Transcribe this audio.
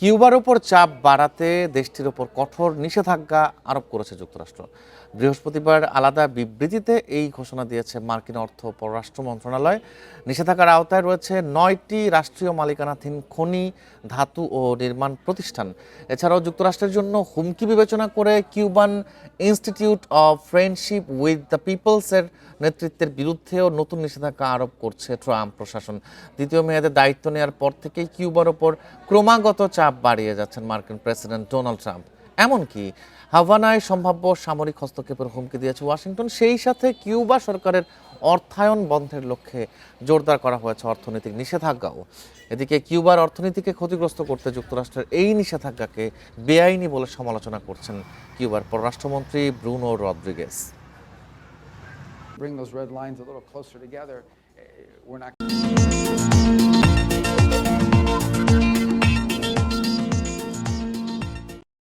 কিউবার ওপর চাপ বাড়াতে দেশটির ওপর কঠোর নিষেধাজ্ঞা আরোপ করেছে যুক্তরাষ্ট্র। বৃহস্পতিবার আলাদা বিবৃতিতে এই ঘোষণা দিয়েছে মার্কিন অর্থ পররাষ্ট্র মন্ত্রণালয়। নিষেধাজ্ঞার আওতায় রয়েছে ৯টি রাষ্ট্রীয় মালিকানাধীন খনি, ধাতু ও নির্মাণ প্রতিষ্ঠান। এছাড়াও যুক্তরাষ্ট্রের জন্য হুমকি বিবেচনা করে Cuban institute of friendship with the পিপলসের নেতৃত্বের বিরুদ্ধেও নতুন নিষেধাজ্ঞা আরোপ করছে ট্রাম্প প্রশাসন। দ্বিতীয় মেয়াদে দায়িত্ব নেওয়ার পর থেকেই কিউবার ওপর ক্রমাগত চাপ বাড়িয়ে যাচ্ছেন মার্কিন প্রেসিডেন্ট ডোনাল্ড ট্রাম্প। এমনকি হাভানায় সম্ভাব্য সামরিক হস্তক্ষেপের হুমকি দিয়েছে ওয়াশিংটন। সেই সাথে কিউবা সরকারের অর্থায়ন বন্ধের লক্ষ্যে জোরদার করা হয়েছে অর্থনৈতিক নিষেধাজ্ঞাও। এদিকে কিউবার অর্থনীতিকে ক্ষতিগ্রস্ত করতে যুক্তরাষ্ট্রের এই নিষেধাজ্ঞাকে বেআইনি বলে সমালোচনা করছেন কিউবার পররাষ্ট্রমন্ত্রী Bruno Rodriguez. Bring those red lines a little closer together. We're not